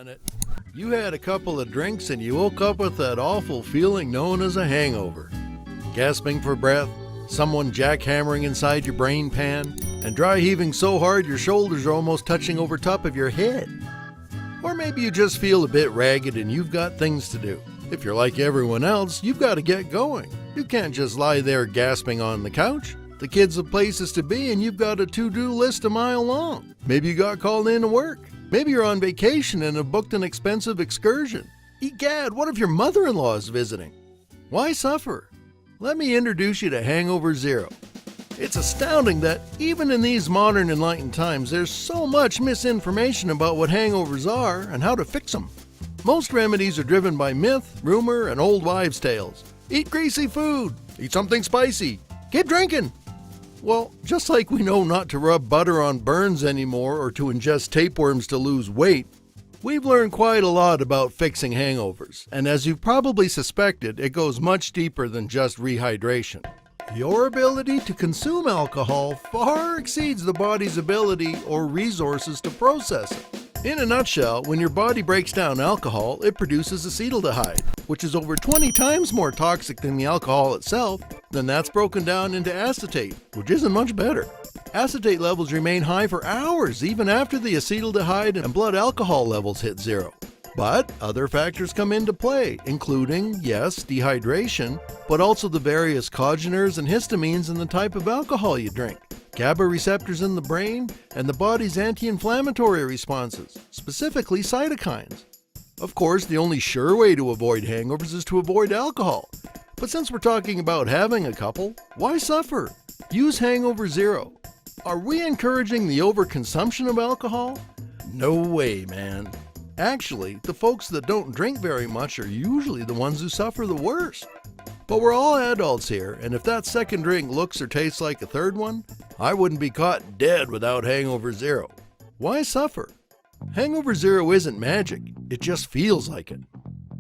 minute. You had a couple of drinks and you woke up with that awful feeling known as a hangover. Gasping for breath, someone jackhammering inside your brain pan, and dry heaving so hard your shoulders are almost touching over top of your head. Or maybe you just feel a bit ragged and you've got things to do. If you're like everyone else, you've got to get going. You can't just lie there gasping on the couch. The kids have places to be and you've got a to-do list a mile long. Maybe you got called in to work. Maybe you're on vacation and have booked an expensive excursion. Egad, what if your mother-in-law is visiting? Why suffer? Let me introduce you to Hangover ZERO. It's astounding that even in these modern enlightened times, there's so much misinformation about what hangovers are and how to fix them. Most remedies are driven by myth, rumor, and old wives' tales. Eat greasy food. Eat something spicy. Keep drinking. Well, just like we know not to rub butter on burns anymore or to ingest tapeworms to lose weight, we've learned quite a lot about fixing hangovers. And as you've probably suspected, it goes much deeper than just rehydration. Your ability to consume alcohol far exceeds the body's ability or resources to process it. In a nutshell, when your body breaks down alcohol, it produces acetaldehyde, which is over 20 times more toxic than the alcohol itself. Then that's broken down into acetate, which isn't much better. Acetate levels remain high for hours, even after the acetaldehyde and blood alcohol levels hit zero. But other factors come into play, including, yes, dehydration, but also the various congeners and histamines in the type of alcohol you drink, GABA receptors in the brain, and the body's anti-inflammatory responses, specifically cytokines. Of course, the only sure way to avoid hangovers is to avoid alcohol. But since we're talking about having a couple, why suffer? Use Hangover ZERO. Are we encouraging the overconsumption of alcohol? No way, man. Actually, the folks that don't drink very much are usually the ones who suffer the worst. But we're all adults here, and if that second drink looks or tastes like a third one, I wouldn't be caught dead without Hangover ZERO. Why suffer? Hangover ZERO isn't magic, it just feels like it.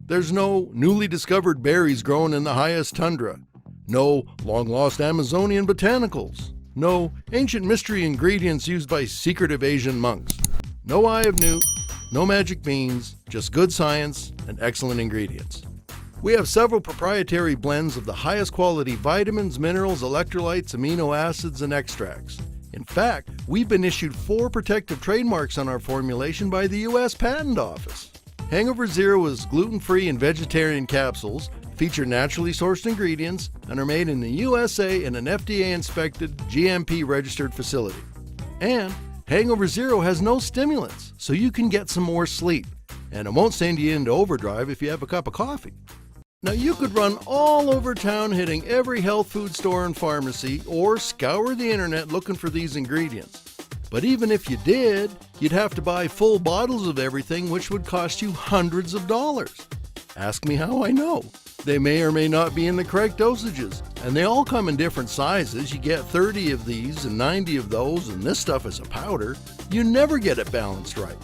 There's no newly discovered berries grown in the highest tundra, no long-lost Amazonian botanicals, no ancient mystery ingredients used by secretive Asian monks, no eye of newt, no magic beans, just good science and excellent ingredients. We have several proprietary blends of the highest quality vitamins, minerals, electrolytes, amino acids, and extracts. In fact, we've been issued 4 protective trademarks on our formulation by the U.S. Patent Office. Hangover ZERO is gluten-free and vegetarian capsules, feature naturally sourced ingredients, and are made in the USA in an FDA-inspected, GMP-registered facility. And Hangover ZERO has no stimulants, so you can get some more sleep, and it won't send you into overdrive if you have a cup of coffee. Now you could run all over town hitting every health food store and pharmacy, or scour the internet looking for these ingredients. But even if you did, you'd have to buy full bottles of everything, which would cost you hundreds of dollars. Ask me how I know. They may or may not be in the correct dosages, and they all come in different sizes. You get 30 of these and 90 of those, and this stuff is a powder. You never get it balanced right.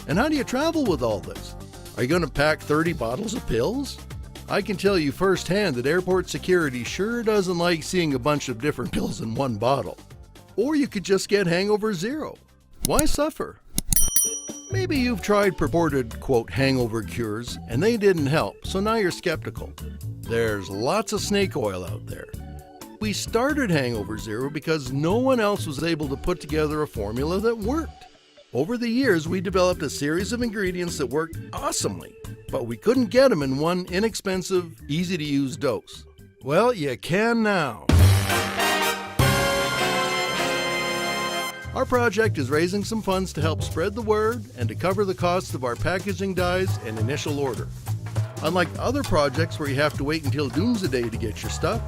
And how do you travel with all this? Are you going to pack 30 bottles of pills? I can tell you firsthand that airport security sure doesn't like seeing a bunch of different pills in one bottle. Or you could just get Hangover ZERO. Why suffer? Maybe you've tried purported, quote, hangover cures, and they didn't help, so now you're skeptical. There's lots of snake oil out there. We started Hangover ZERO because no one else was able to put together a formula that worked. Over the years, we developed a series of ingredients that worked awesomely, but we couldn't get them in one inexpensive, easy-to-use dose. Well, you can now. Our project is raising some funds to help spread the word and to cover the costs of our packaging dyes and initial order. Unlike other projects where you have to wait until doomsday to get your stuff,